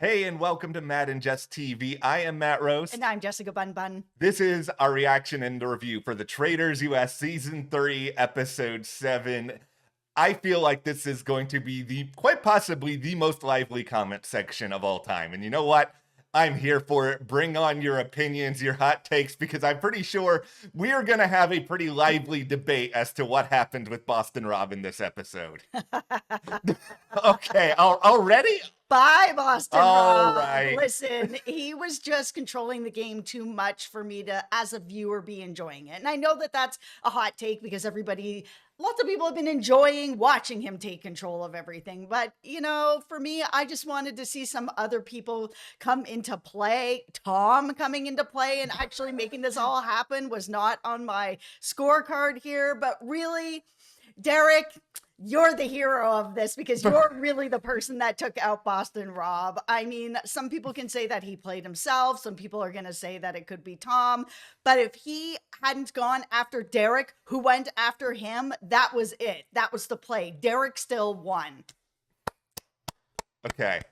Hey, and welcome to Matt and Jess TV. I am Matt Rose. And I'm Jessica Bun Bun. This is our reaction and review for the Traitors US Season 3, Episode 7. I feel like this is going to be quite possibly the most lively comment section of all time. And you know what? I'm here for it. Bring on your opinions, your hot takes, because I'm pretty sure we are going to have a pretty lively debate as to what happened with Boston Rob in this episode. Okay, already? Bye, Boston All Rob. right. Listen, he was just controlling the game too much for me to, as a viewer, be enjoying it. And I know that that's a hot take because lots of people have been enjoying watching him take control of everything. But, for me, I just wanted to see some other people come into play. Tom coming into play and actually making this all happen was not on my scorecard here. But really, Derek, you're the hero of this because you're really the person that took out Boston Rob. I mean, some people can say that he played himself. Some people are going to say that it could be Tom. But if he hadn't gone after Derek, who went after him, that was it. That was the play. Derek still won. Okay,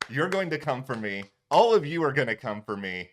you're going to come for me. All of you are going to come for me.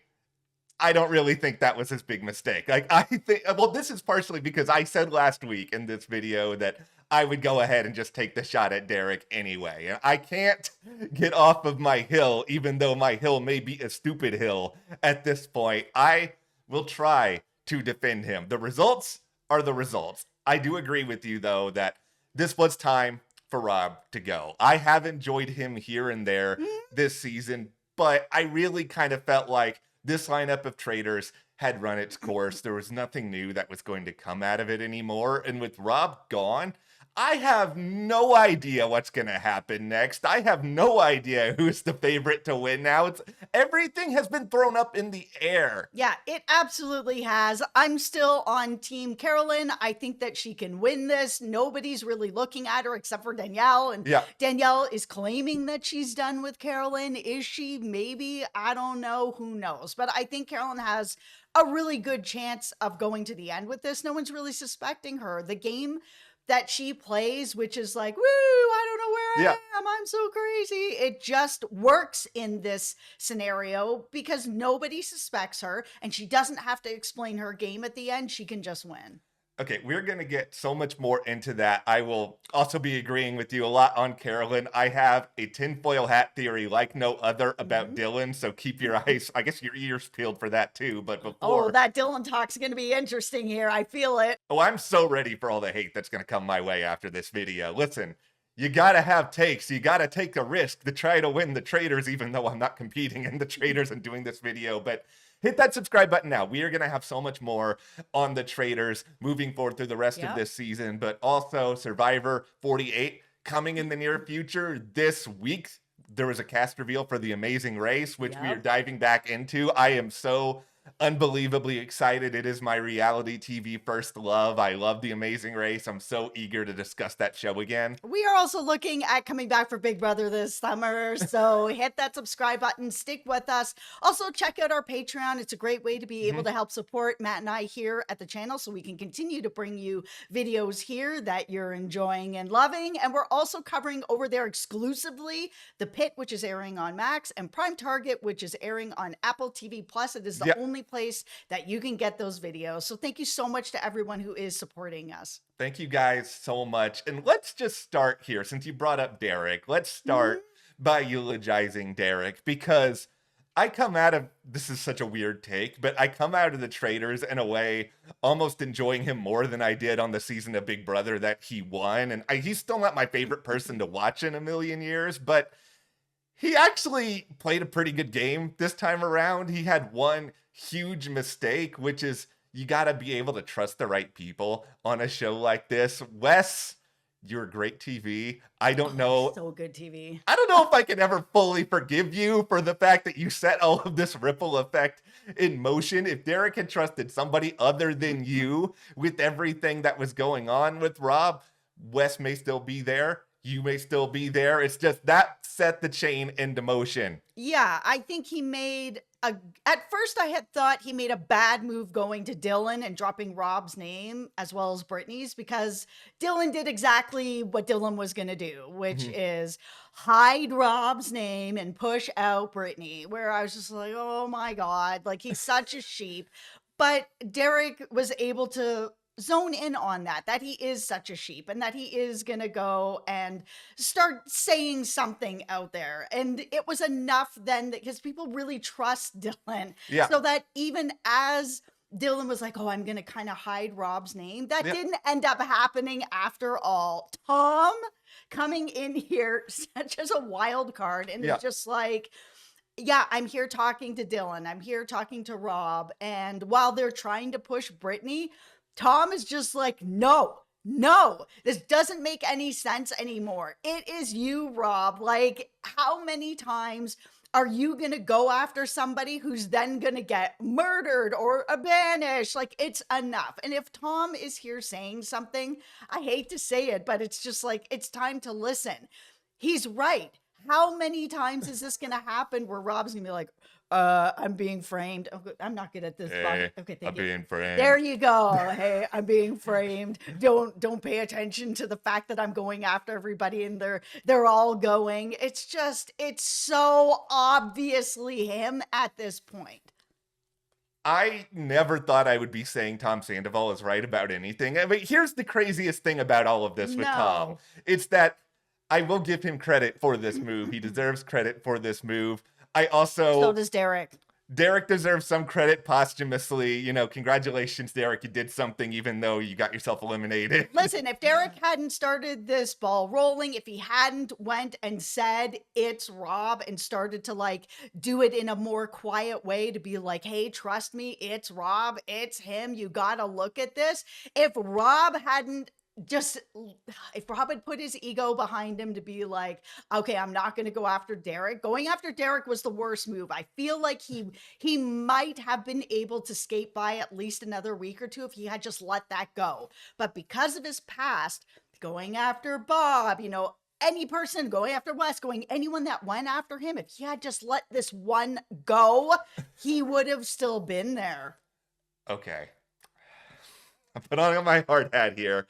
I don't really think that was his big mistake. This is partially because I said last week in this video that I would go ahead and just take the shot at Derek anyway. And I can't get off of my hill, even though my hill may be a stupid hill at this point. I will try to defend him. The results are the results. I do agree with you, though, that this was time for Rob to go. I have enjoyed him here and there this season, but I really kind of felt like this lineup of traitors had run its course. There was nothing new that was going to come out of it anymore. And with Rob gone, I have no idea what's going to happen next. I have no idea who's the favorite to win now. Everything has been thrown up in the air. Yeah, it absolutely has. I'm still on Team Carolyn. I think that she can win this. Nobody's really looking at her except for Danielle. And Danielle is claiming that she's done with Carolyn. Is she? Maybe. I don't know. Who knows? But I think Carolyn has a really good chance of going to the end with this. No one's really suspecting her. The game that she plays, which is like, woo, I don't know where I am, I'm so crazy. It just works in this scenario because nobody suspects her and she doesn't have to explain her game at the end. She can just win. Okay, we're going to get so much more into that. I will also be agreeing with you a lot on Carolyn. I have a tinfoil hat theory like no other about Dylan, so keep your eyes, I guess your ears peeled for that too. But before... that Dylan talk's going to be interesting here. I feel it. Oh, I'm so ready for all the hate that's going to come my way after this video. Listen, you got to have takes. You got to take a risk to try to win the Traitors, even though I'm not competing in the Traitors and doing this video. But hit that subscribe button now. We are going to have so much more on the Traitors moving forward through the rest of this season, but also Survivor 48 coming in the near future. This week, there was a cast reveal for The Amazing Race, which we are diving back into. I am so unbelievably excited. It is my reality TV first love. I love The Amazing Race. I'm so eager to discuss that show again. We are also looking at coming back for Big Brother this summer, so hit that subscribe button, stick with us. Also, check out our Patreon. It's a great way to be able to help support Matt and I here at the channel so we can continue to bring you videos here that you're enjoying and loving. And we're also covering over there exclusively The Pit, which is airing on Max, and Prime Target, which is airing on Apple TV+. It is the only place that you can get those videos. So thank you so much to everyone who is supporting us. Thank you guys so much. And let's just start here. Since you brought up Derek, let's start by eulogizing Derek, because I come out of, this is such a weird take, but I come out of the Traitors in a way almost enjoying him more than I did on the season of Big Brother that he won. And he's still not my favorite person to watch in a million years, but he actually played a pretty good game this time around. He had one huge mistake, which is you got to be able to trust the right people on a show like this. Wes, you're great TV. I don't know. So good TV. I don't know if I can ever fully forgive you for the fact that you set all of this ripple effect in motion. If Derek had trusted somebody other than you with everything that was going on with Rob, Wes may still be there you may still be there. It's just that set the chain into motion. Yeah, I think he made a. At first, I had thought he made a bad move going to Dylan and dropping Rob's name as well as Brittany's, because Dylan did exactly what Dylan was going to do, which Mhm. is hide Rob's name and push out Brittany. Where I was just like, oh my God, like he's such a sheep. But Derek was able to zone in on that he is such a sheep and that he is going to go and start saying something out there. And it was enough then because people really trust Dylan. Yeah. So that even as Dylan was like, oh, I'm going to kind of hide Rob's name, that Yeah. didn't end up happening after all. Tom coming in here such as a wild card and Yeah. it's just like, yeah, I'm here talking to Dylan. I'm here talking to Rob. And while they're trying to push Brittany, Tom is just like, no, this doesn't make any sense anymore. It is you, Rob. Like, how many times are you going to go after somebody who's then going to get murdered or banished? Like, it's enough. And if Tom is here saying something, I hate to say it, but it's just like, it's time to listen. He's right. How many times is this going to happen where Rob's going to be like, I'm being framed. Okay, I'm not good at this. Hey, Okay, I'm thank you. being framed. There you go. Hey, I'm being framed. Don't pay attention to the fact that I'm going after everybody and they're all going. It's so obviously him at this point. I never thought I would be saying Tom Sandoval is right about anything. I mean, here's the craziest thing about all of this with Tom. It's that I will give him credit for this move. He deserves credit for this move. So does Derek. Derek deserves some credit posthumously. You know, congratulations, Derek. You did something even though you got yourself eliminated. Listen, if Derek hadn't started this ball rolling, if he hadn't went and said it's Rob and started to like do it in a more quiet way to be like, hey, trust me, it's Rob, it's him. You got to look at this. If Rob had put his ego behind him to be like, okay, I'm not going to go after Derek. Going after Derek was the worst move. I feel like he might have been able to skate by at least another week or two if he had just let that go. But because of his past, going after Bob, any person going after Wes, anyone that went after him, if he had just let this one go, he would have still been there. Okay. I put on my hard hat here.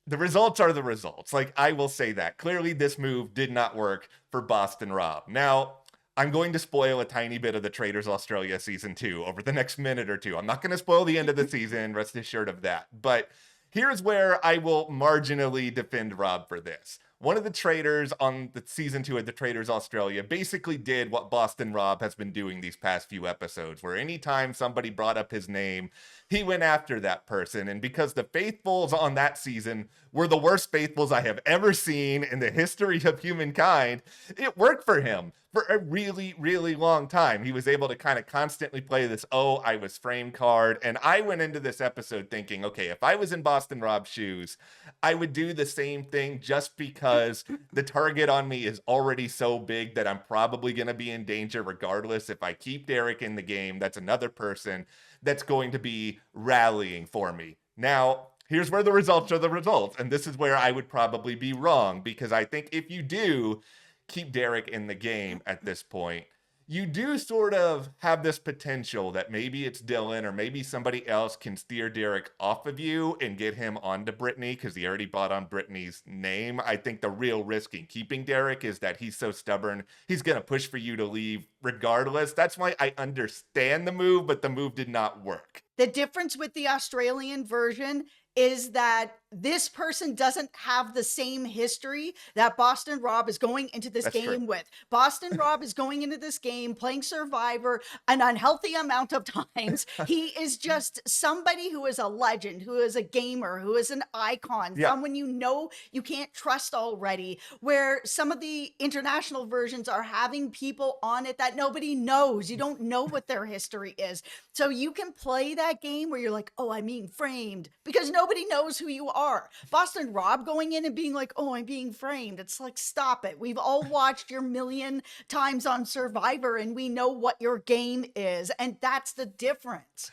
The results are the results. Like, I will say that. Clearly, this move did not work for Boston Rob. Now, I'm going to spoil a tiny bit of the Traitors Australia Season 2 over the next minute or two. I'm not going to spoil the end of the season, rest assured of that. But here's where I will marginally defend Rob for this. One of the traitors on the Season 2 of the Traitors Australia basically did what Boston Rob has been doing these past few episodes, where anytime somebody brought up his name, he went after that person. And because the faithfuls on that season were the worst faithfuls I have ever seen in the history of humankind, it worked for him for a really, really long time. He was able to kind of constantly play this, oh, I was framed card. And I went into this episode thinking, okay, if I was in Boston Rob's shoes, I would do the same thing just because the target on me is already so big that I'm probably going to be in danger regardless. If I keep Derek in the game, that's another person that's going to be rallying for me. Now, here's where the results are the results. And this is where I would probably be wrong, because I think if you do keep Derek in the game at this point, you do sort of have this potential that maybe it's Dylan or maybe somebody else can steer Derek off of you and get him onto Brittany because he already bought on Brittany's name. I think the real risk in keeping Derek is that he's so stubborn, he's going to push for you to leave regardless. That's why I understand the move, but the move did not work. The difference with the Australian version is that this person doesn't have the same history that Boston Rob is going into this game with. Boston Rob is going into this game playing Survivor an unhealthy amount of times. He is just somebody who is a legend, who is a gamer, who is an icon, someone you can't trust already, where some of the international versions are having people on it that nobody knows. You don't know what their history is. So you can play that game where you're like, oh, I'm being framed, because nobody knows who you are. Boston Rob going in and being like, oh, I'm being framed. It's like, stop it. We've all watched your million times on Survivor and we know what your game is. And that's the difference.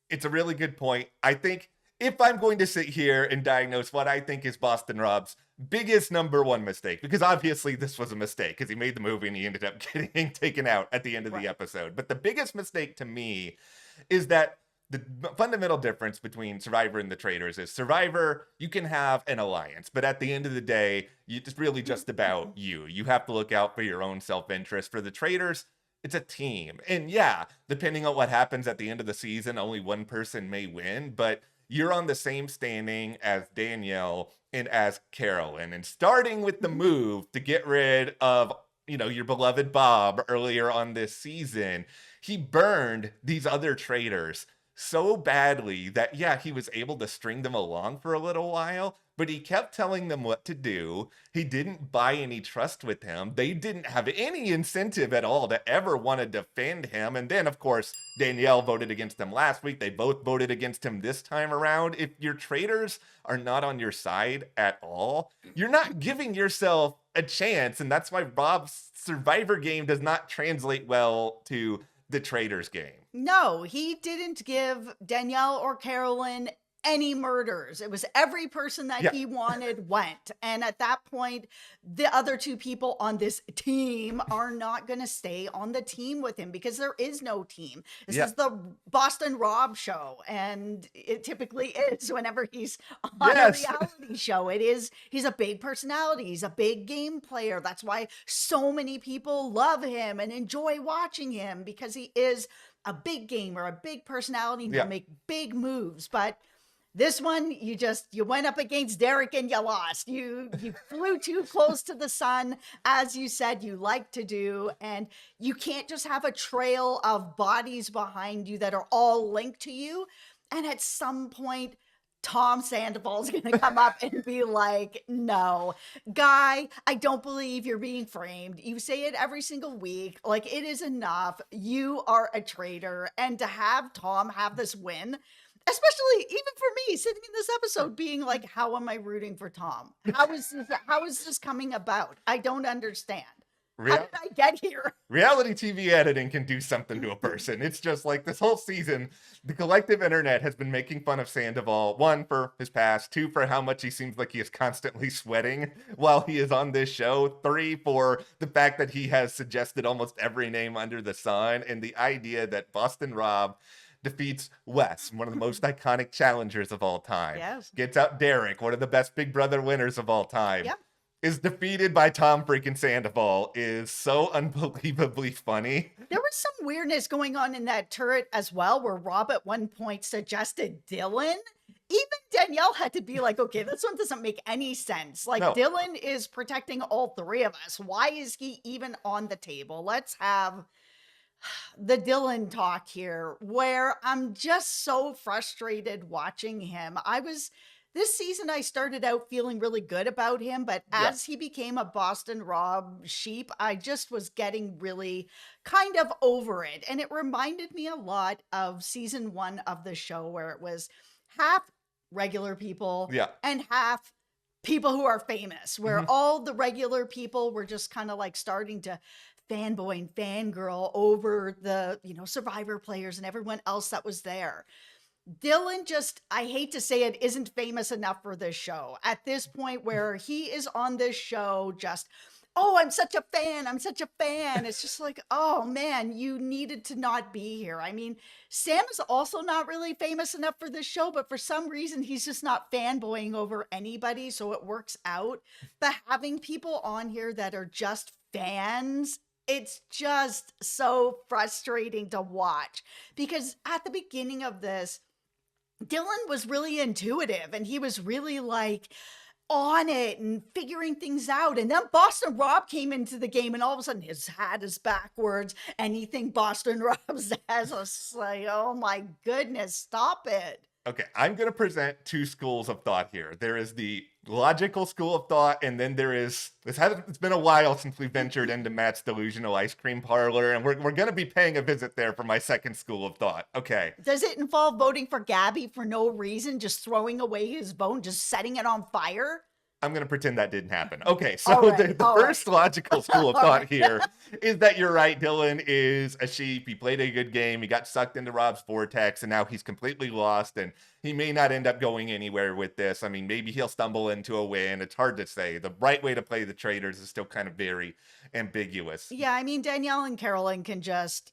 It's a really good point. I think if I'm going to sit here and diagnose what I think is Boston Rob's biggest number one mistake, because obviously this was a mistake because he made the movie and he ended up getting taken out at the end of the Right. episode. But the biggest mistake to me is that the fundamental difference between Survivor and the Traitors is Survivor, you can have an alliance, but at the end of the day, it's really just about you. You have to look out for your own self-interest. For the Traitors, it's a team. And yeah, depending on what happens at the end of the season, only one person may win, but you're on the same standing as Danielle and as Carolyn. And starting with the move to get rid of, your beloved Bob earlier on this season, he burned these other traitors so badly that, yeah, he was able to string them along for a little while, but he kept telling them what to do. He didn't buy any trust with him. They didn't have any incentive at all to ever want to defend him. And then, of course, Danielle voted against him last week. They both voted against him this time around. If your traitors are not on your side at all, you're not giving yourself a chance. And that's why Bob's Survivor game does not translate well to the Traitors game. No, he didn't give Danielle or Carolyn any murders. It was every person that he wanted went. And at that point, the other two people on this team are not going to stay on the team with him because there is no team. This is the Boston Rob show. And it typically is whenever he's on a reality show. He's a big personality. He's a big game player. That's why so many people love him and enjoy watching him, because he is a big gamer, a big personality, and he'll make big moves. But this one, you went up against Derek and you lost. You flew too close to the sun, as you said you like to do. And you can't just have a trail of bodies behind you that are all linked to you. And at some point, Tom Sandoval is going to come up and be like, no, guy, I don't believe you're being framed. You say it every single week. Like, it is enough. You are a traitor. And to have Tom have this win, especially even for me sitting in this episode being like, how am I rooting for Tom? How is this coming about? I don't understand. How did I get here? Reality TV editing can do something to a person. It's just like this whole season, the collective internet has been making fun of Sandoval. 1, for his past. 2, for how much he seems like he is constantly sweating while he is on this show. 3, for the fact that he has suggested almost every name under the sun. And the idea that Boston Rob defeats Wes, one of the most iconic challengers of all time. Yes. Gets out Derek, one of the best Big Brother winners of all time. Yep. Is defeated by Tom freaking Sandoval is so unbelievably funny. There was some weirdness going on in that turret as well, where Rob at one point suggested Dylan. Even Danielle had to be like, okay, this one doesn't make any sense. Like, no. Dylan is protecting all three of us. Why is he even on the table? Let's have the Dylan talk here, where I'm just so frustrated watching him. This season, I started out feeling really good about him, but as he became a Boston Rob sheep, I just was getting really kind of over it. And it reminded me a lot of season 1 of the show, where it was half regular people and half people who are famous, where all the regular people were just kind of like starting to fanboy and fangirl over the, Survivor players and everyone else that was there. Dylan just, I hate to say it, isn't famous enough for this show. At this point where he is on this show just, oh, I'm such a fan. It's just like, oh man, you needed to not be here. I mean, Sam is also not really famous enough for this show, but for some reason he's just not fanboying over anybody, so it works out. But having people on here that are just fans, it's just so frustrating to watch, because at the beginning of this, Dylan was really intuitive and he was really like on it and figuring things out. And then Boston Rob came into the game and all of a sudden his hat is backwards. Anything Boston Rob says, I was like, oh my goodness, stop it. Okay, I'm going to present 2 schools of thought here. There is the logical school of thought, and then there is, it's been a while since we ventured into Matt's delusional ice cream parlor, and we're going to be paying a visit there for my second school of thought. Okay. Does it involve voting for Gabby for no reason, just throwing away his vote, just setting it on fire? I'm going to pretend that didn't happen. Okay, so All right, the all first right. logical school of All thought right. here is that you're right. Dylan is a sheep. He played a good game. He got sucked into Rob's vortex, and now he's completely lost, and he may not end up going anywhere with this. I mean, maybe he'll stumble into a win. It's hard to say. The right way to play the Traitors is still kind of very ambiguous. Yeah, I mean, Danielle and Carolyn can just,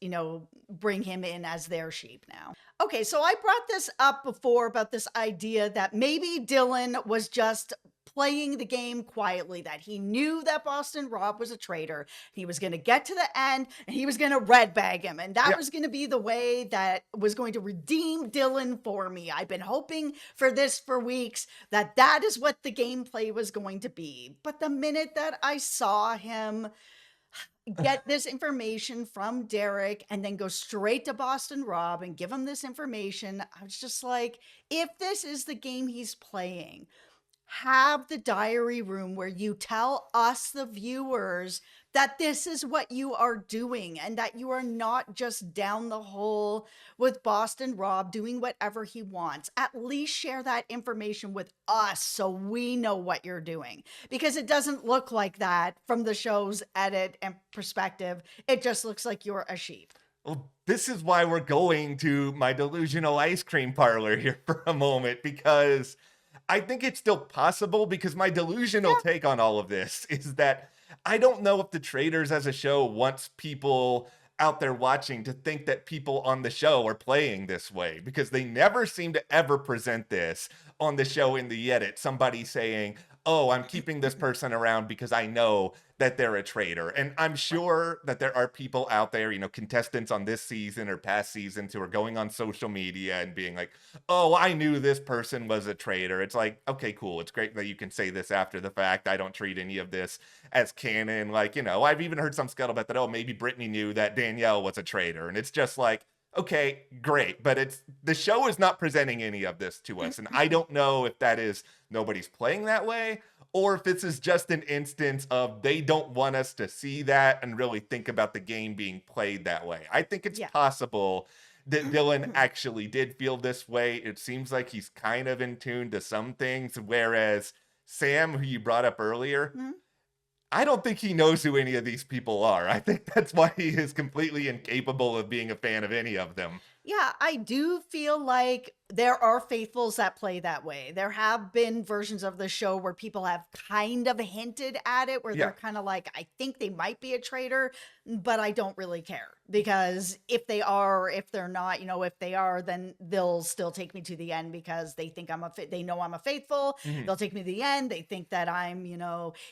bring him in as their sheep now. Okay, so I brought this up before about this idea that maybe Dylan was just playing the game quietly, that he knew that Boston Rob was a traitor. He was going to get to the end and he was going to red bag him. And that Yeah. was going to be the way that was going to redeem Dylan for me. I've been hoping for this for weeks, that is what the gameplay was going to be. But the minute that I saw him get this information from Derek and then go straight to Boston Rob and give him this information, I was just like, if this is the game he's playing, have the diary room where you tell us, the viewers, that this is what you are doing and that you are not just down the hole with Boston Rob doing whatever he wants. At least share that information with us so we know what you're doing, because it doesn't look like that from the show's edit and perspective. It just looks like you're a sheep. Well, this is why we're going to my delusional ice cream parlor here for a moment, because I think it's still possible, because my delusional take on all of this is that I don't know if the Traitors as a show wants people out there watching to think that people on the show are playing this way, because they never seem to ever present this on the show in the edit. Somebody saying, oh, I'm keeping this person around because I know that they're a traitor. And I'm sure that there are people out there, contestants on this season or past seasons, who are going on social media and being like, oh, I knew this person was a traitor. It's like, okay, cool. It's great that you can say this after the fact. I don't treat any of this as canon. Like, I've even heard some scuttlebutt that, oh, maybe Brittany knew that Danielle was a traitor. And it's just like, okay, great. But the show is not presenting any of this to us. And I don't know if that is nobody's playing that way, or if this is just an instance of they don't want us to see that and really think about the game being played that way. I think it's possible that Dylan actually did feel this way. It seems like he's kind of in tune to some things, whereas Sam, who you brought up earlier, I don't think he knows who any of these people are. I think that's why he is completely incapable of being a fan of any of them. Yeah, I do feel like there are faithfuls that play that way. There have been versions of the show where people have kind of hinted at it, where they're kind of like, I think they might be a traitor, but I don't really care. Because if they are, if they're not, if they are, then they'll still take me to the end because they think they know I'm a faithful. They'll take me to the end. They think that I'm,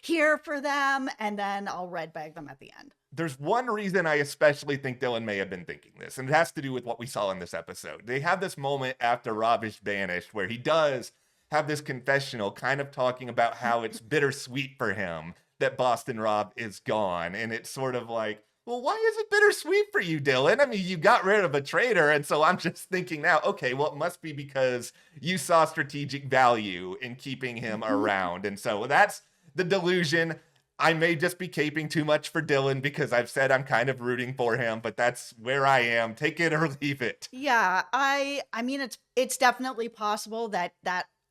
here for them, and then I'll red bag them at the end. There's one reason I especially think Dylan may have been thinking this, and it has to do with what we saw in this episode. They have this moment after Rob is banished where he does have this confessional kind of talking about how it's bittersweet for him that Boston Rob is gone. And it's sort of like, well, why is it bittersweet for you, Dylan? I mean, you got rid of a traitor. And so I'm just thinking now, okay, well, it must be because you saw strategic value in keeping him around. And so that's the delusion. I may just be caping too much for Dylan because I've said I'm kind of rooting for him, but that's where I am. Take it or leave it. Yeah, I mean, it's definitely possible that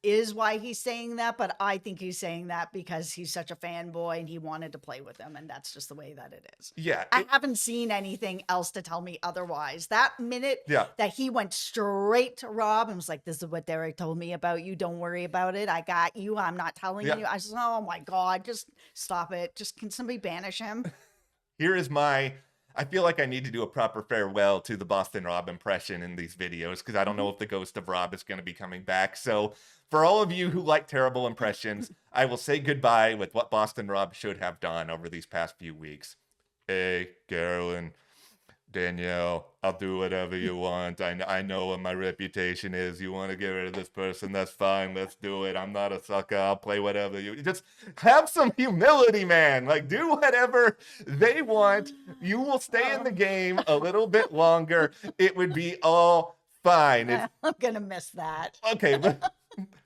is why he's saying that, but I think he's saying that because he's such a fanboy and he wanted to play with them, and that's just the way that it is. Yeah. I haven't seen anything else to tell me otherwise. That minute that he went straight to Rob and was like, this is what Derek told me about you. Don't worry about it. I got you. I'm not telling you. I said, oh my God, just stop it. Just, can somebody banish him? Here is I feel like I need to do a proper farewell to the Boston Rob impression in these videos because I don't know if the ghost of Rob is going to be coming back. So for all of you who like terrible impressions, I will say goodbye with what Boston Rob should have done over these past few weeks. Hey, Carolyn, Danielle, I'll do whatever you want. I know what my reputation is. You want to get rid of this person? That's fine. Let's do it. I'm not a sucker. I'll play whatever you just have some humility, man. Like, do whatever they want. You will stay in the game a little bit longer. It would be all fine. I'm gonna miss that. Okay, but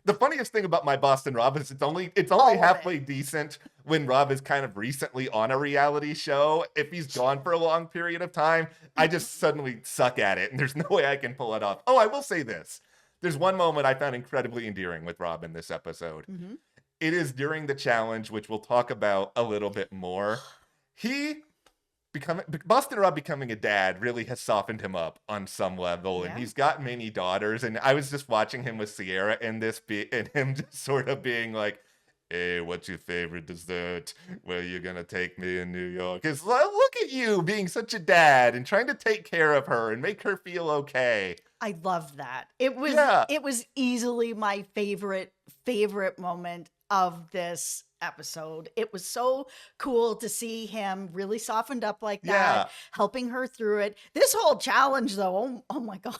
the funniest thing about my Boston Rob is it's only halfway decent when Rob is kind of recently on a reality show. If he's gone for a long period of time, I just suddenly suck at it, and there's no way I can pull it off. Oh, I will say this. There's one moment I found incredibly endearing with Rob in this episode. it is during the challenge, which we'll talk about a little bit more. Boston Rob becoming a dad really has softened him up on some level, and Yeah. he's got many daughters. And I was just watching him with Sierra in this and him just sort of being like, "Hey, what's your favorite dessert? Where you gonna take me in New York?" It's like, look at you being such a dad and trying to take care of her and make her feel okay. I love that. It was Yeah. it was easily my favorite moment of this episode. It was so cool to see him really softened up like Yeah. that, helping her through it. This whole challenge though, oh my god.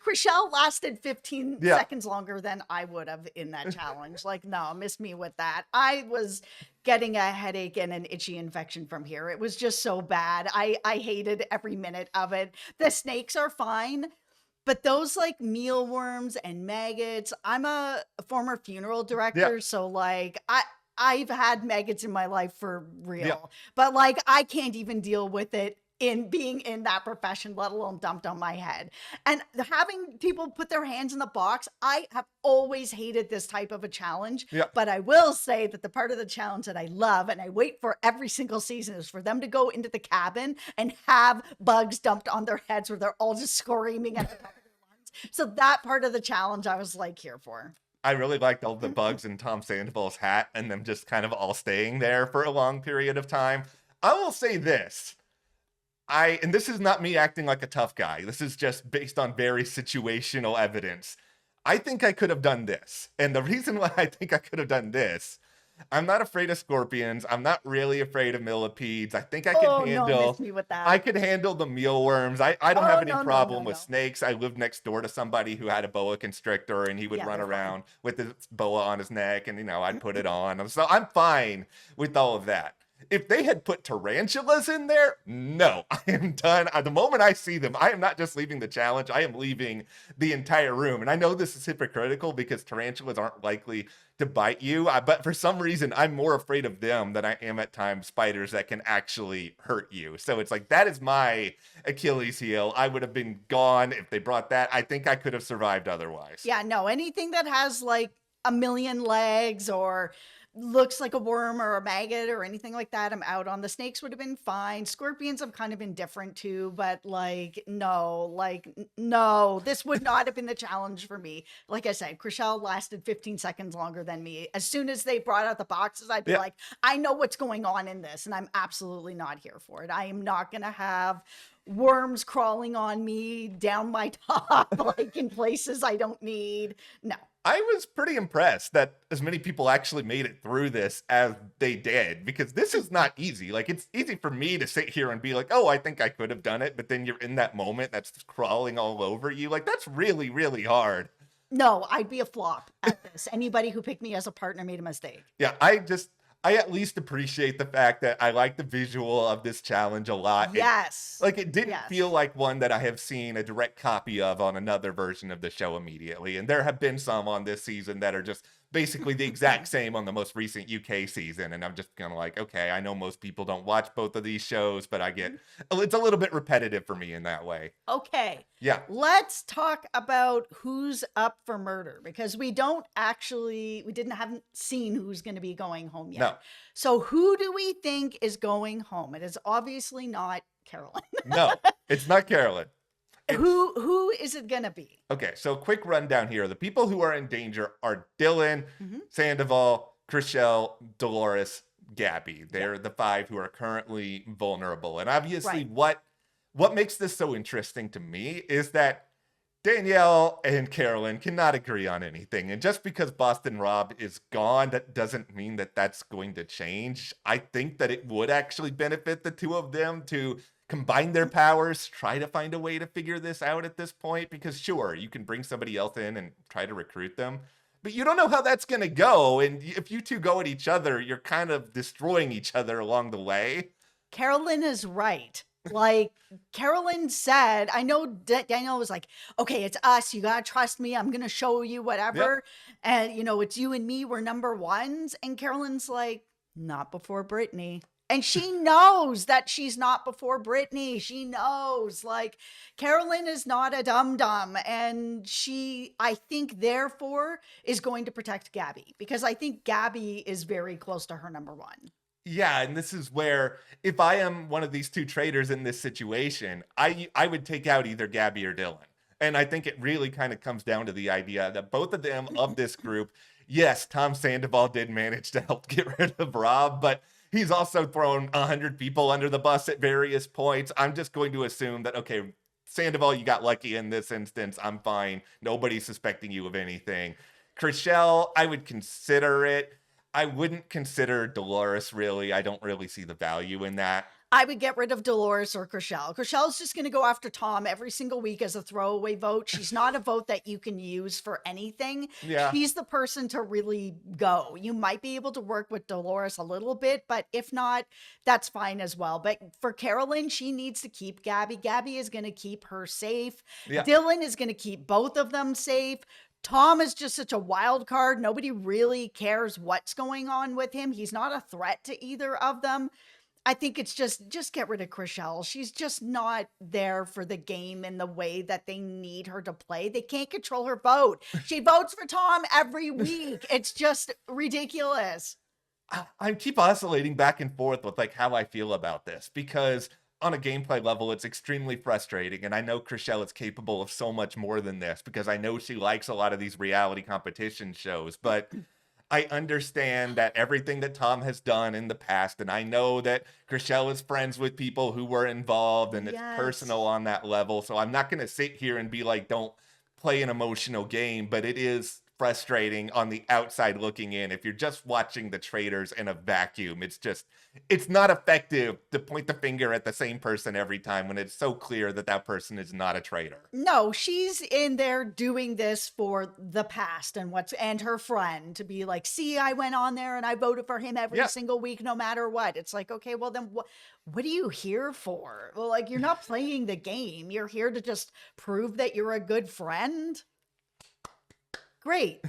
Chriselle lasted 15 Yeah. seconds longer than I would have in that challenge. Like, no, miss me with that. I was getting a headache and an itchy infection from here. It was just so bad. I hated every minute of it. The snakes are fine, but those like mealworms and maggots, I'm a former funeral director, so like I've had maggots in my life for real. But like I can't even deal with it in being in that profession, let alone dumped on my head. And having people put their hands in the box, I have always hated this type of a challenge. But I will say that the part of the challenge that I love and I wait for every single season is for them to go into the cabin and have bugs dumped on their heads where they're all just screaming at the top of their lungs. So that part of the challenge I was like here for. I really liked all the bugs in Tom Sandoval's hat and them just kind of all staying there for a long period of time. I will say this. And this is not me acting like a tough guy. This is just based on very situational evidence. I think I could have done this. And the reason why I think I could have done this, I'm not afraid of scorpions. I'm not really afraid of millipedes. I think I can handle. No, miss me with that. I could handle the mealworms. I don't have any problem with snakes. I lived next door to somebody who had a boa constrictor, and he would run around with his boa on his neck, and I'd put it on. So I'm fine with all of that. If they had put tarantulas in there, no, I am done. The moment I see them, I am not just leaving the challenge, I am leaving the entire room. And I know this is hypocritical because tarantulas aren't likely to bite you, but for some reason, I'm more afraid of them than I am at times spiders that can actually hurt you. So it's like, that is my Achilles heel. I would have been gone if they brought that. I think I could have survived otherwise. Yeah, no, anything that has like a million legs or looks like a worm or a maggot or anything like that, I'm out on. The snakes would have been fine. Scorpions, I'm kind of indifferent to, but no, this would not have been the challenge for me. Like I said, Chriselle lasted 15 seconds longer than me. As soon as they brought out the boxes, I'd be like, I know what's going on in this, and I'm absolutely not here for it. I am not going to have worms crawling on me down my top, like in places I don't need. No. I was pretty impressed that as many people actually made it through this as they did, because this is not easy. Like, it's easy for me to sit here and be like, oh, I think I could have done it. But then you're in that moment that's crawling all over you. Like, that's really, really hard. No, I'd be a flop at this. Anybody who picked me as a partner made a mistake. Yeah, I at least appreciate the fact that I like the visual of this challenge a lot. Yes. It didn't feel like one that I have seen a direct copy of on another version of the show immediately. And there have been some on this season that are just basically the exact same on the most recent UK season. And I'm just kind of like, okay, I know most people don't watch both of these shows, but it's a little bit repetitive for me in that way. Okay. Yeah. Let's talk about who's up for murder, because we haven't seen who's going to be going home yet. No. So who do we think is going home? It is obviously not Carolyn. No, it's not Carolyn. Who is it gonna be? Okay, so quick rundown here. The people who are in danger are Dylan, Sandoval, Chriselle, Dolores, Gabby. They're the 5 who are currently vulnerable. And obviously what makes this so interesting to me is that Danielle and Carolyn cannot agree on anything. And just because Boston Rob is gone, that doesn't mean that that's going to change. I think that it would actually benefit the two of them to combine their powers, try to find a way to figure this out at this point, because sure, you can bring somebody else in and try to recruit them, but you don't know how that's going to go. And if you two go at each other, you're kind of destroying each other along the way. Carolyn is right. Like Carolyn said, I know Danielle was like, okay, it's us. You got to trust me. I'm going to show you whatever. And, it's you and me. We're number ones. And Carolyn's like, not before Brittany. And she knows that she's not before Brittany. She knows, like, Carolyn is not a dum-dum. And she, I think, therefore, is going to protect Gabby. Because I think Gabby is very close to her number one. Yeah, and this is where if I am one of these two traitors in this situation, I would take out either Gabby or Dylan. And I think it really kind of comes down to the idea that both of them of this group, yes, Tom Sandoval did manage to help get rid of Rob, but he's also thrown 100 people under the bus at various points. I'm just going to assume that, okay, Sandoval, you got lucky in this instance. I'm fine. Nobody's suspecting you of anything. Chriselle, I would consider it. I wouldn't consider Dolores, really. I don't really see the value in that. I would get rid of Dolores or Chriselle. Chriselle's just going to go after Tom every single week as a throwaway vote. She's not a vote that you can use for anything. Yeah. She's the person to really go. You might be able to work with Dolores a little bit, but if not, that's fine as well. But for Carolyn, she needs to keep Gabby. Gabby is going to keep her safe. Yeah. Dylan is going to keep both of them safe. Tom is just such a wild card. Nobody really cares what's going on with him. He's not a threat to either of them. I think it's just get rid of Chriselle. She's just not there for the game in the way that they need her to play. They can't control her vote. She votes for Tom every week. It's just ridiculous. I keep oscillating back and forth with like how I feel about this because on a gameplay level, it's extremely frustrating. And I know Chriselle is capable of so much more than this because I know she likes a lot of these reality competition shows, but I understand that everything that Tom has done in the past, and I know that Chriselle is friends with people who were involved and it's personal on that level. So I'm not going to sit here and be like, don't play an emotional game, but it is frustrating on the outside looking in. If you're just watching the Traitors in a vacuum, it's not effective to point the finger at the same person every time when it's so clear that that person is not a traitor. No, she's in there doing this for the past and her friend to be like, see, I went on there and I voted for him every single week, no matter what. It's like, okay, well then what are you here for? Well, like, you're not playing the game. You're here to just prove that you're a good friend. Great.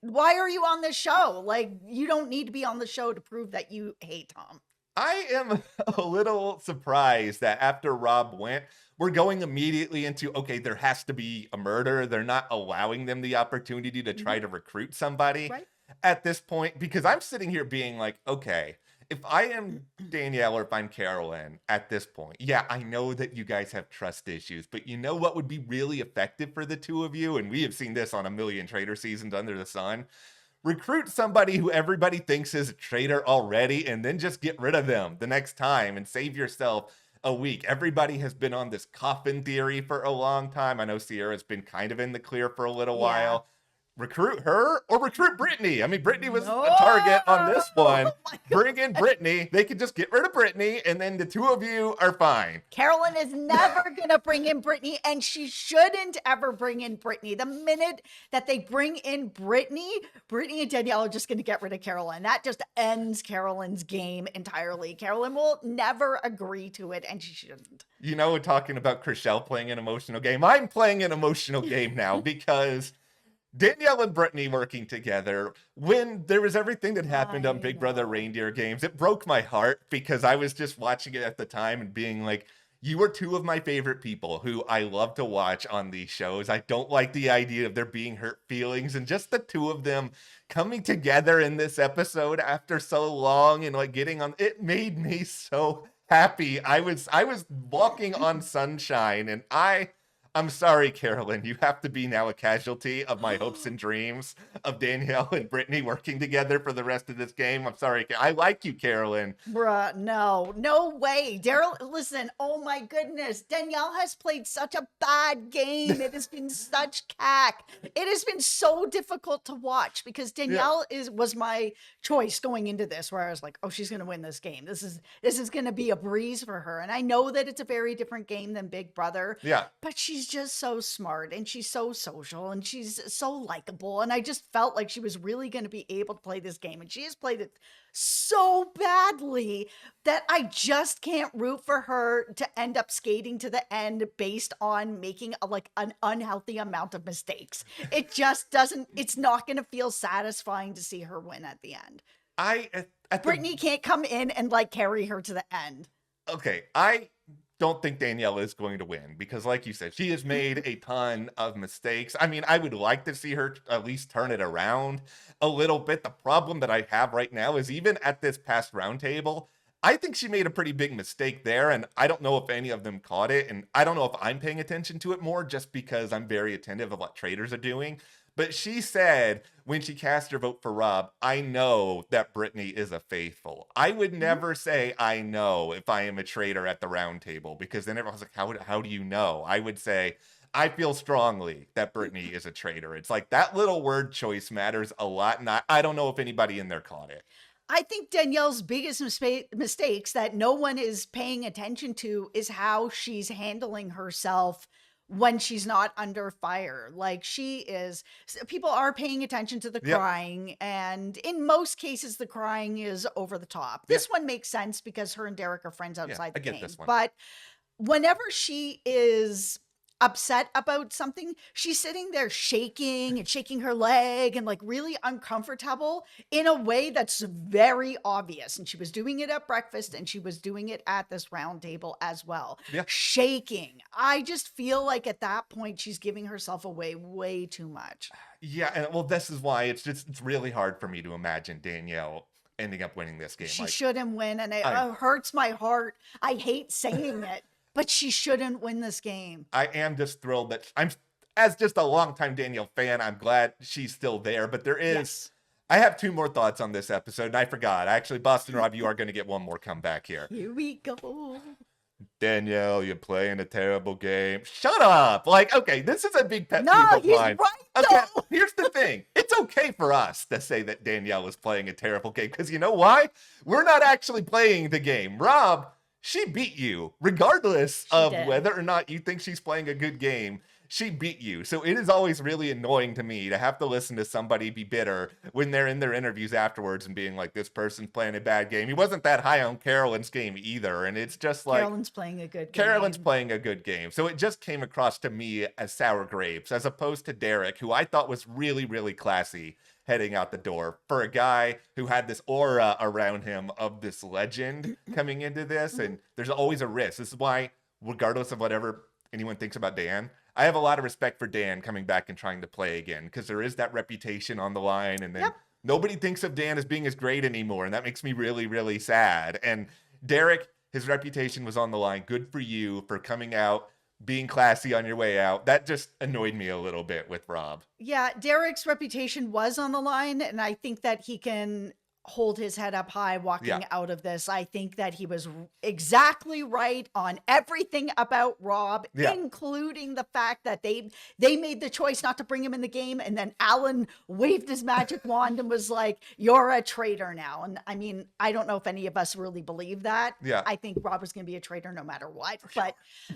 Why are you on this show? Like, you don't need to be on the show to prove that you hate Tom. I am a little surprised that after Rob went, we're going immediately into, okay, there has to be a murder. They're not allowing them the opportunity to try to recruit somebody at this point, because I'm sitting here being like, okay, if I am Danielle or if I'm Carolyn at this point, yeah, I know that you guys have trust issues, but you know what would be really effective for the two of you? And we have seen this on a million Traitor seasons under the sun. Recruit somebody who everybody thinks is a traitor already and then just get rid of them the next time and save yourself a week. Everybody has been on this coffin theory for a long time. I know Sierra's been kind of in the clear for a little while. Recruit her or recruit Brittany. I mean, Brittany was a target on this one. Bring in Brittany. They could just get rid of Brittany and then the two of you are fine. Carolyn is never going to bring in Brittany, and she shouldn't ever bring in Brittany. The minute that they bring in Brittany and Danielle are just going to get rid of Carolyn. That just ends Carolyn's game entirely. Carolyn will never agree to it, and she shouldn't. You know, talking about Chriselle playing an emotional game, I'm playing an emotional game now because Danielle and Brittany working together, when there was everything that happened on Big Brother Reindeer Games, it broke my heart because I was just watching it at the time and being like, you are two of my favorite people who I love to watch on these shows. I don't like the idea of there being hurt feelings, and just the two of them coming together in this episode after so long and like getting on, it made me so happy. I was walking on sunshine, and I'm sorry, Carolyn. You have to be now a casualty of my hopes and dreams of Danielle and Brittany working together for the rest of this game. I'm sorry. I like you, Carolyn. Bruh, no way. Daryl, listen, oh my goodness. Danielle has played such a bad game. It has been such cack. It has been so difficult to watch because Danielle was my choice going into this, where I was like, oh, she's going to win this game. This is going to be a breeze for her. And I know that it's a very different game than Big Brother. Yeah. But she's just so smart and she's so social and she's so likable. And I just felt like she was really going to be able to play this game. And she has played it so badly that I just can't root for her to end up skating to the end based on making an unhealthy amount of mistakes. It just doesn't, it's not going to feel satisfying to see her win at the end. Brittany can't come in and like carry her to the end. Okay, I don't think Danielle is going to win because, like you said, she has made a ton of mistakes. I mean, I would like to see her at least turn it around a little bit. The problem that I have right now is even at this past roundtable, I think she made a pretty big mistake there, and I don't know if any of them caught it, and I don't know if I'm paying attention to it more just because I'm very attentive of what traders are doing. But she said when she cast her vote for Rob, I know that Brittany is a faithful. I would never say I know if I am a traitor at the round table because then everyone's like, how do you know? I would say, I feel strongly that Brittany is a traitor. It's like that little word choice matters a lot. And I don't know if anybody in there caught it. I think Danielle's biggest mistakes that no one is paying attention to is how she's handling herself when she's not under fire. Like people are paying attention to the crying, and in most cases, the crying is over the top. This one makes sense because her and Derek are friends outside the game. This one. But whenever she is upset about something, she's sitting there shaking and shaking her leg and like really uncomfortable in a way that's very obvious. And she was doing it at breakfast and she was doing it at this round table as well. Shaking. I just feel like at that point she's giving herself away way too much. Yeah, and well, this is why it's really hard for me to imagine Danielle ending up winning this game. She shouldn't win, and it hurts my heart. I hate saying it. But she shouldn't win this game. I am just thrilled that as just a longtime Danielle fan, I'm glad she's still there. But there is, I have 2 more thoughts on this episode, and I forgot. Actually, Boston Rob, you are going to get one more comeback here. Here we go. Danielle, you're playing a terrible game. Shut up. Like, okay, this is a big pet peeve of mine. Right, okay, here's the thing. It's okay for us to say that Danielle is playing a terrible game because you know why? We're not actually playing the game. Rob, she beat you, regardless of whether or not you think she's playing a good game. She beat you. So it is always really annoying to me to have to listen to somebody be bitter when they're in their interviews afterwards and being like, this person's playing a bad game. He wasn't that high on Carolyn's game either. And it's just like... Carolyn's playing a good game. Carolyn's playing a good game. So it just came across to me as sour grapes, as opposed to Derek, who I thought was really, really classy heading out the door for a guy who had this aura around him of this legend coming into this. And there's always a risk. This is why, regardless of whatever anyone thinks about Dan, I have a lot of respect for Dan coming back and trying to play again because there is that reputation on the line. And then nobody thinks of Dan as being as great anymore. And that makes me really, really sad. And Derek, his reputation was on the line. Good for you for coming out, being classy on your way out. That just annoyed me a little bit with Rob. Yeah, Derek's reputation was on the line, and I think that he can hold his head up high walking out of this. I think that he was exactly right on everything about Rob, including the fact that they made the choice not to bring him in the game, and then Alan waved his magic wand and was like, you're a traitor now. And I mean, I don't know if any of us really believe that. I think Rob was going to be a traitor no matter what.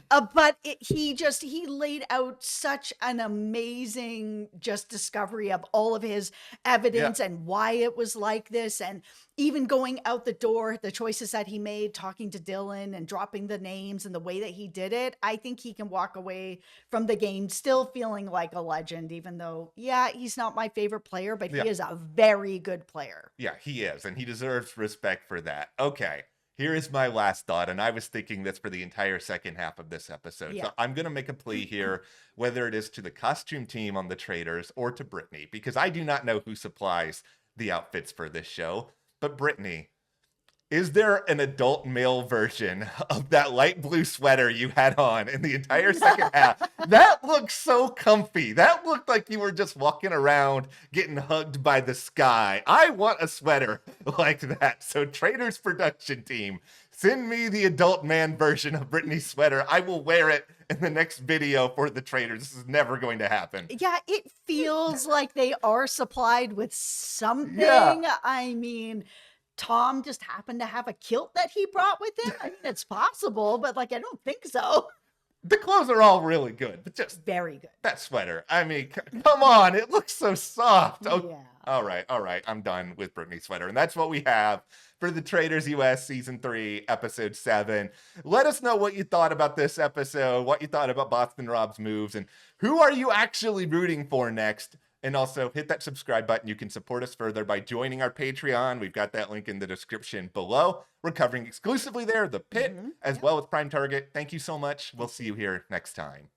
But he laid out such an amazing just discovery of all of his evidence and why it was like this. And even going out the door, the choices that he made, talking to Dylan and dropping the names and the way that he did it, I think he can walk away from the game still feeling like a legend, even though, he's not my favorite player, but he is a very good player. Yeah, he is. And he deserves respect for that. Okay, here is my last thought. And I was thinking this for the entire second half of this episode. So I'm going to make a plea here, whether it is to the costume team on the Traitors or to Brittany, because I do not know who supplies the outfits for this show. But Brittany, is there an adult male version of that light blue sweater you had on in the entire second half? That looked so comfy. That looked like you were just walking around getting hugged by the sky. I want a sweater like that. So Traitors production team, send me the adult man version of Brittany's sweater. I will wear it in the next video for the Traitors. This is never going to happen. Yeah, it feels like they are supplied with something. I mean, Tom just happened to have a kilt that he brought with him. I mean, it's possible, but like, I don't think so. The clothes are all really good, but just very good. That sweater. I mean, come on. It looks so soft. Oh, yeah. All right. I'm done with Brittany's sweater. And that's what we have for the Traitors US Season 3, Episode 7. Let us know what you thought about this episode, what you thought about Boston Rob's moves, and who are you actually rooting for next? And also hit that subscribe button. You can support us further by joining our Patreon. We've got that link in the description below. We're covering exclusively there, The Pit, as Yep. well as Prime Target. Thank you so much. We'll see you here next time.